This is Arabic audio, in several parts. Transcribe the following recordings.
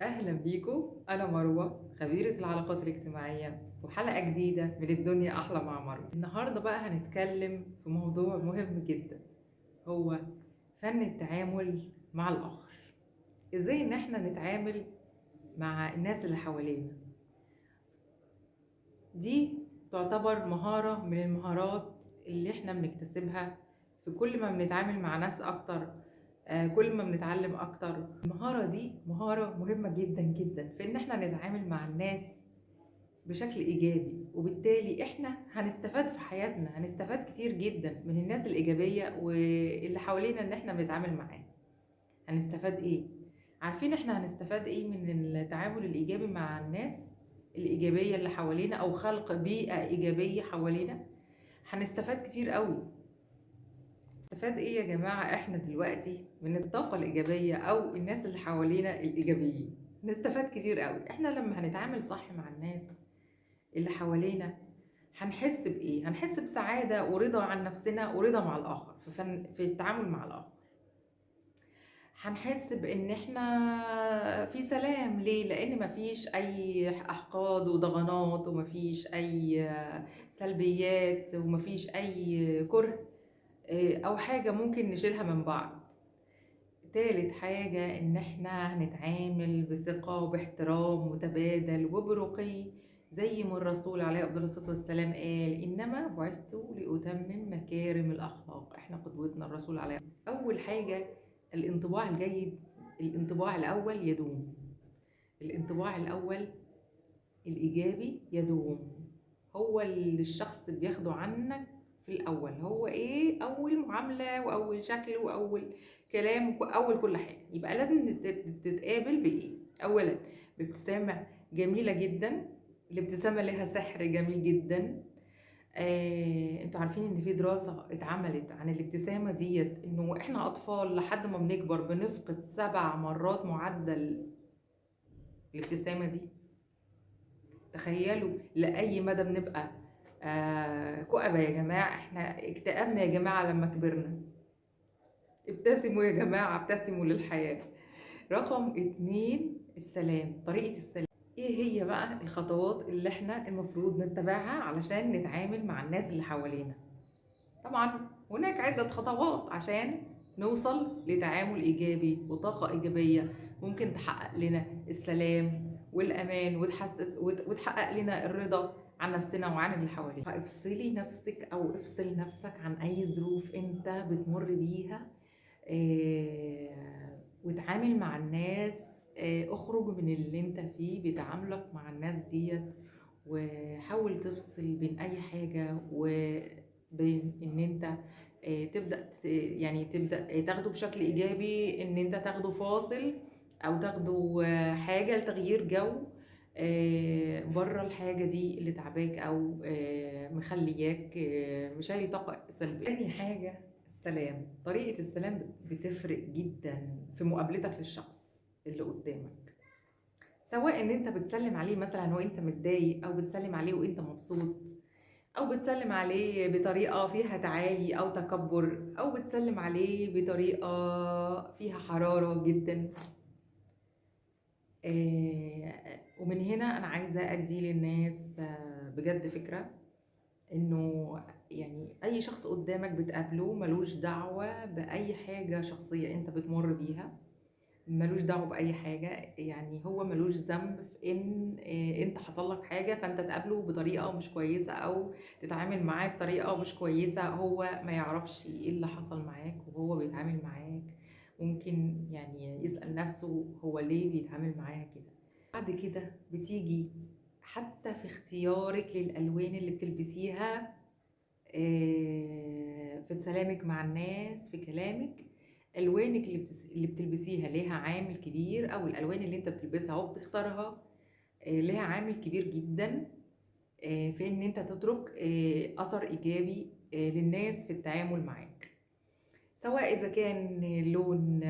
أهلا بيكم. أنا مروة خبيرة العلاقات الاجتماعية وحلقة جديدة من الدنيا أحلى مع مروة. النهاردة بقى هنتكلم في موضوع مهم جدا، هو فن التعامل مع الآخر. إزاي إن احنا نتعامل مع الناس اللي حوالينا. دي تعتبر مهارة من المهارات اللي احنا بنكتسبها في كل ما بنتعامل مع ناس أكتر. كل ما بنتعلم أكتر. المهارة دي مهارة مهمة جدا جدا في إن احنا نتعامل مع الناس بشكل إيجابي، وبالتالي إحنا هنستفاد في حياتنا، هنستفاد كتير جدا من الناس الإيجابية واللي حوالينا إن إحنا بنتعامل معاهم. هنستفاد إيه؟ عارفين إحنا هنستفاد إيه من التعامل الإيجابي مع الناس الإيجابية اللي حوالينا أو خلق بيئة إيجابية حوالينا؟ هنستفاد كتير قوي. نستفاد إيه يا جماعة إحنا دلوقتي من الطاقة الإيجابية أو الناس اللي حوالينا الإيجابيين؟ نستفاد كتير قوي. إحنا لما هنتعامل صح مع الناس اللي حوالينا هنحس بإيه؟ هنحس بسعادة ورضا عن نفسنا ورضا مع الآخر في التعامل مع الآخر. هنحس بإن إحنا في سلام. ليه؟ لأن مفيش أي أحقاد وضغنات، ومفيش أي سلبيات، ومفيش أي كره أو حاجة ممكن نشيلها من بعض. تالت حاجة إن إحنا هنتعامل بثقة وباحترام متبادل وبرقي، زي ما الرسول عليه أفضل الصلاة والسلام قال: إنما بعثت لأتمم مكارم الأخلاق. إحنا قدوتنا الرسول عليه. أول حاجة الانطباع الجيد. الانطباع الأول يدوم. الانطباع الأول الإيجابي يدوم. هو اللي الشخص بياخده عنك في الأول. هو إيه؟ أول معاملة وأول شكل وأول كلام وأول كل حاجة. يبقى لازم تتقابل بإيه؟ أولا بابتسامة جميلة جدا. الابتسامة لها سحر جميل جدا. انتوا عارفين ان في دراسة اتعملت عن الابتسامة ديت، انه احنا اطفال لحد ما بنكبر بنفقد 7 مرات معدل الابتسامة دي. تخيلوا لأي مدى بنبقى كؤبة يا جماعة. احنا اكتئبنا يا جماعة لما كبرنا. ابتسموا يا جماعة، ابتسموا للحياة. رقم 2 السلام، طريقة السلام. ايه هي بقى الخطوات اللي احنا المفروض نتبعها علشان نتعامل مع الناس اللي حوالينا؟ طبعا هناك عدة خطوات عشان نوصل لتعامل إيجابي وطاقة إيجابية ممكن تحقق لنا السلام والأمان وتحقق لنا الرضا عن نفسنا وعن اللي حوالينا. افصلي نفسك أو افصل نفسك عن أي ظروف أنت بتمر بيها، وتعامل مع الناس. اخرج من اللي انت فيه بتعاملك مع الناس ديت، وحاول تفصل بين أي حاجة وبين إن أنت تبدأ تاخده بشكل إيجابي، إن أنت تاخده فاصل أو تاخده حاجة لتغيير جو بره الحاجة دي اللي تعباك أو مخلياك مشايل طاقة سلبية. تاني حاجة السلام. طريقة السلام بتفرق جدا في مقابلتك للشخص اللي قدامك، سواء ان انت بتسلم عليه مثلا وانت متضايق، او بتسلم عليه وانت مبسوط، او بتسلم عليه بطريقة فيها تعالي او تكبر، او بتسلم عليه بطريقة فيها حرارة جدا. ومن هنا انا عايزة ادي للناس بجد فكرة، انه يعني اي شخص قدامك بتقابله ملوش دعوة باي حاجة شخصية انت بتمر بيها، ملوش دعوه باي حاجه. يعني هو ملوش ذنب في ان انت حصل لك حاجه فانت تقابله بطريقه مش كويسه او تتعامل معاه بطريقه مش كويسه. هو ما يعرفش ايه اللي حصل معاك وهو بيتعامل معاك. ممكن يعني يسأل نفسه هو ليه بيتعامل معاها كده. بعد كده بتيجي حتى في اختيارك للألوان اللي بتلبسيها، في سلامك مع الناس، في كلامك. الوانك اللي بتلبسيها ليها عامل كبير، او الالوان اللي انت بتلبسها وبتختارها ليها عامل كبير جدا في ان انت تترك اثر ايجابي للناس في التعامل معاك، سواء اذا كان لون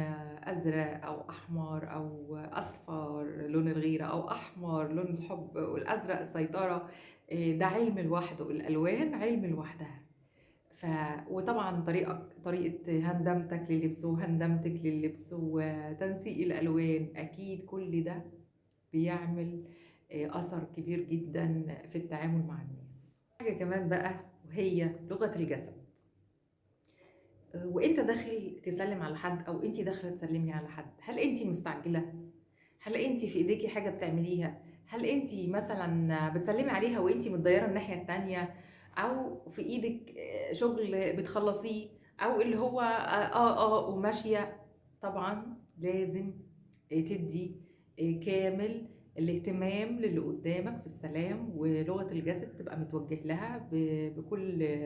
ازرق او احمر او اصفر لون الغيره، او احمر لون الحب، والازرق السيطره. ده علم لوحده، الالوان علم لوحدها. ف وطبعا طريقة هندمتك لللبس وهندمتك لللبس وتنسيق الألوان، أكيد كل ده بيعمل أثر كبير جدا في التعامل مع الناس. حاجة كمان بقى وهي لغة الجسد. وانت داخل تسلم على حد او انت داخله تسلمي على حد، هل انت مستعجله؟ هل انت في ايديكي حاجه بتعمليها؟ هل انت مثلا بتسلمي عليها وانت متضيره الناحيه التانية، او في ايدك شغل بتخلصيه، او اللي هو وماشيه؟ طبعا لازم تدي كامل الاهتمام للي قدامك في السلام، ولغه الجسد تبقى متوجه لها بكل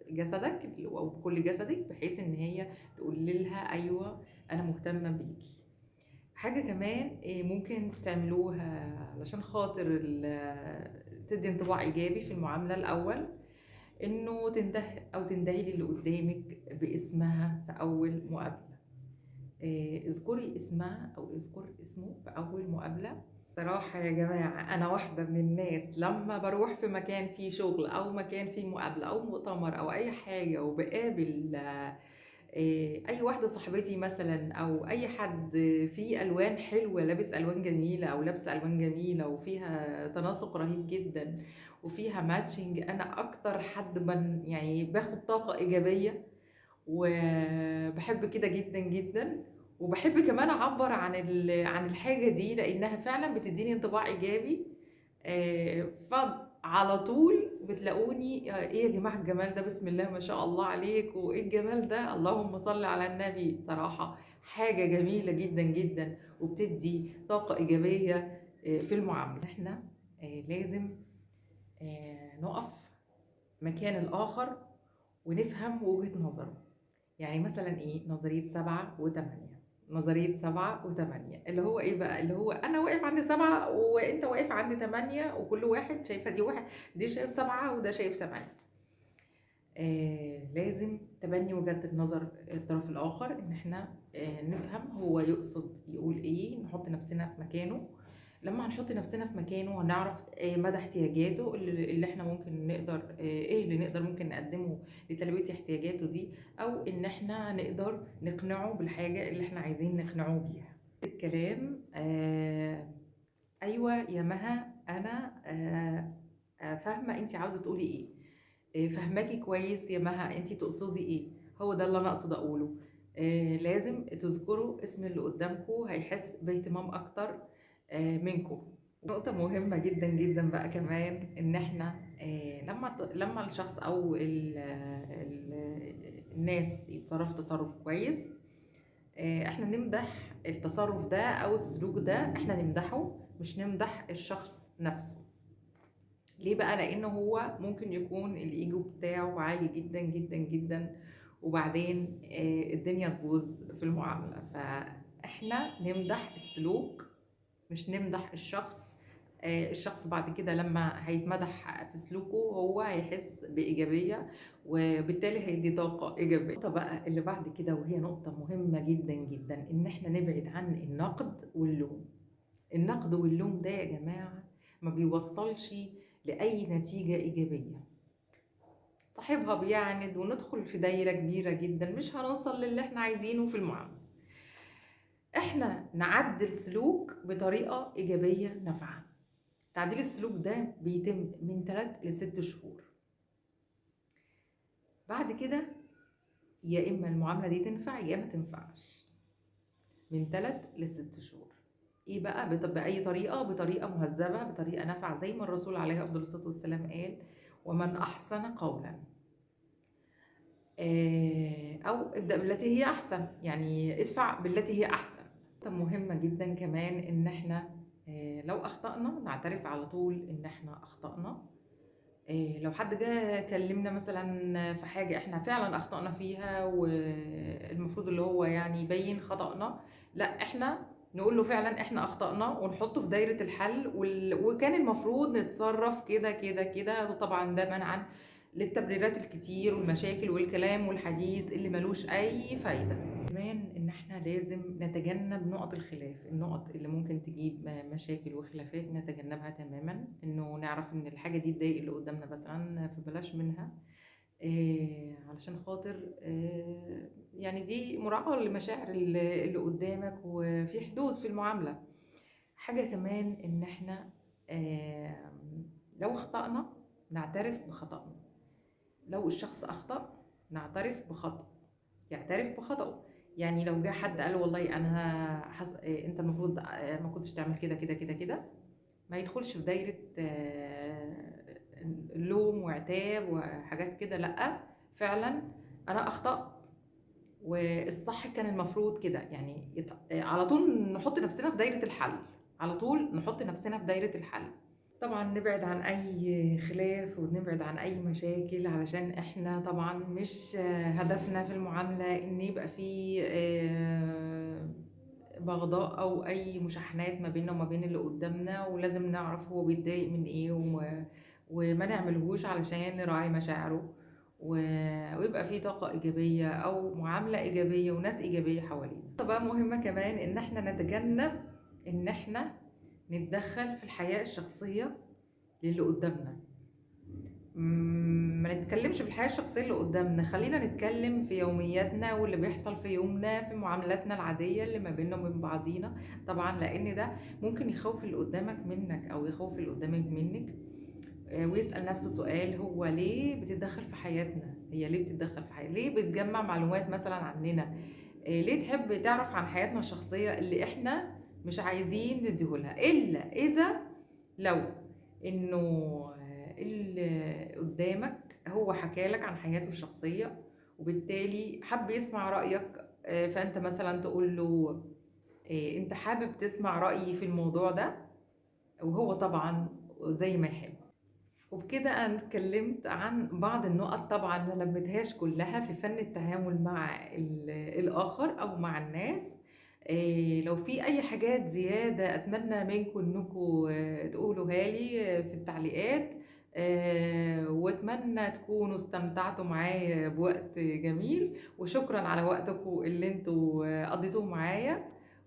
جسدك او بكل جسدك، بحيث ان هي تقول لها ايوه انا مهتمه بيكي. حاجه كمان ممكن تعملوها علشان خاطر تدي انطباع ايجابي في المعامله. الاول انه تنده او تندهي للي قدامك باسمها في اول مقابله. اذكري اسمها او اذكر اسمه في اول مقابله. صراحة يا جماعة أنا واحدة من الناس لما بروح في مكان فيه شغل أو مكان فيه مقابلة أو مؤتمر أو أي حاجة، وبقابل أي واحدة صاحبتي مثلا أو أي حد فيه ألوان حلوة، لابس ألوان جميلة أو لابسة ألوان جميلة وفيها تناسق رهيب جدا وفيها ماتشنج، أنا أكتر حد يعني باخد طاقة إيجابية وبحب كده جدا جدا. وبحب كمان اعبر عن الحاجه دي لانها فعلا بتديني انطباع ايجابي. فعلى طول بتلاقوني ايه يا جماعه الجمال ده، بسم الله ما شاء الله عليك، وايه الجمال ده، اللهم صل على النبي. صراحه حاجه جميله جدا جدا وبتدي طاقه ايجابيه في المعامله. احنا لازم نقف مكان الاخر ونفهم وجهه نظره. يعني مثلا ايه نظرية 7 و8؟ نظرية 7 و8 اللي هو ايه بقى؟ اللي هو انا واقف عند 7 وانت واقف عند 8، وكل واحد شايفة دي، واحد دي شايف 7 وده شايف 8. لازم تبني وجهة النظر الطرف الآخر، إن إحنا نفهم هو يقصد يقول إيه، نحط نفسنا في مكانه. لما هنحط نفسنا في مكانه هنعرف مدى احتياجاته اللي إحنا ممكن نقدر إيه اللي نقدر ممكن نقدمه لتلبية احتياجاته دي، أو إن إحنا نقدر نقنعه بالحاجة اللي إحنا عايزين نقنعه بيها. الكلام أيوة يا مها أنا فاهمة أنت عاوزة تقولي إيه، فهماكي كويس يا مها انتي تقصدي ايه، هو ده اللي انا اقصد اقوله. لازم تذكروا اسم اللي قدامكم، هيحس باهتمام اكتر منكم. نقطة مهمة جدا جدا بقى كمان، ان احنا لما الشخص او الناس يتصرف تصرف كويس، احنا نمدح التصرف ده او السلوك ده، احنا نمدحه مش نمدح الشخص نفسه. ليه بقى؟ لانه هو ممكن يكون الايجو بتاعه عالي جدا جدا جدا، وبعدين الدنيا تبوظ في المعامله. فاحنا نمدح السلوك مش نمدح الشخص. الشخص بعد كده لما هيتمدح في سلوكه هو هيحس بإيجابية، وبالتالي هيدي طاقة إيجابية. النقطة بقى اللي بعد كده وهي نقطة مهمة جدا جدا، إن إحنا نبعد عن النقد واللوم. النقد واللوم ده يا جماعة ما بيوصلش لأي نتيجة إيجابية. صاحبها بيعند وندخل في دايرة كبيرة جدا، مش هنوصل للي احنا عايزينه في المعاملة. احنا نعدل سلوك بطريقة إيجابية نافعة. تعديل السلوك ده بيتم من 3 ل6 شهور. بعد كده يا إما المعاملة دي تنفع يا إما تنفعش. من 3 ل6 شهور. ايه بقى؟ بأي طريقة، بطريقة مهذبة، بطريقة نافعة، زي ما الرسول عليه أفضل الصلاة والسلام قال: ومن أحسن قولا. أو ابدأ بالتي هي أحسن، يعني ادفع بالتي هي أحسن. مهمة جدا كمان إن احنا لو أخطأنا نعترف على طول إن احنا أخطأنا. لو حد جه كلمنا مثلا في حاجة احنا فعلا أخطأنا فيها، والمفروض اللي هو يعني يبين خطأنا، لا احنا نقول له فعلا احنا أخطأنا ونحطه في دايرة الحل، وكان المفروض نتصرف كده كده كده. وطبعا ده منعا للتبريرات الكتير والمشاكل والكلام والحديث اللي ملوش أي فايدة. كمان ان احنا لازم نتجنب نقط الخلاف، النقط اللي ممكن تجيب مشاكل وخلافات نتجنبها تماما. انه نعرف ان الحاجة دي تضايق اللي قدامنا مثلا فبلاش منها، علشان خاطر يعني دي مراعاة لمشاعر اللي قدامك، وفي حدود في المعاملة. حاجة كمان إن إحنا لو أخطأنا نعترف بخطأنا، لو الشخص أخطأ نعترف بخطأ، يعترف بخطأه. يعني لو جه حد قال له والله أنا أنت المفروض ما كنتش تعمل كده كده كده كده، ما يدخلش في دايرة اللوم وعتاب وحاجات كده. لأ، فعلا أنا أخطأت والصح كان المفروض كده. يعني على طول نحط نفسنا في دايرة الحل، على طول نحط نفسنا في دايرة الحل. طبعا نبعد عن أي خلاف ونبعد عن أي مشاكل، علشان إحنا طبعا مش هدفنا في المعاملة إن يبقى في بغضاء أو أي مشاحنات ما بيننا وما بين اللي قدامنا، ولازم نعرف هو بيتضايق من إيه وما نعملهوش علشان نراعي مشاعره ويبقى في طاقة إيجابية أو معاملة إيجابية وناس إيجابية حوالينا. بقى مهمة كمان إن إحنا نتجنب إن إحنا نتدخل في الحياة الشخصية للي قدامنا. ما نتكلمش في الحياة الشخصية اللي قدامنا، خلينا نتكلم في يومياتنا واللي بيحصل في يومنا، في معاملاتنا العادية اللي ما بيننا وبين بعضينا. طبعا لأن ده ممكن يخوف اللي قدامك منك أو يخوف اللي قدامك منك، ويسأل نفسه سؤال: هو ليه بتتدخل في حياتنا؟ هي ليه بتتدخل في حياتنا؟ ليه بتجمع معلومات مثلا عننا؟ ليه تحب تعرف عن حياتنا الشخصية اللي احنا مش عايزين نديهولها؟ إلا إذا لو إنه اللي قدامك هو حكالك عن حياته الشخصية وبالتالي حب يسمع رأيك، فأنت مثلا تقول له أنت حابب تسمع رأيي في الموضوع ده؟ وهو طبعا زي ما يحب. وبكده أنا اتكلمت عن بعض النقط، طبعا ما لمتهاش كلها، في فن التعامل مع الآخر أو مع الناس. لو في أي حاجات زيادة أتمنى منكم إنكم تقولوها لي في التعليقات، وأتمنى تكونوا استمتعتوا معايا بوقت جميل، وشكرا على وقتكم اللي انتوا قضيتوه معايا،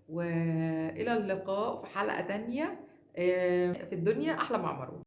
وإلى اللقاء في حلقة تانية في الدنيا أحلى مع مروة.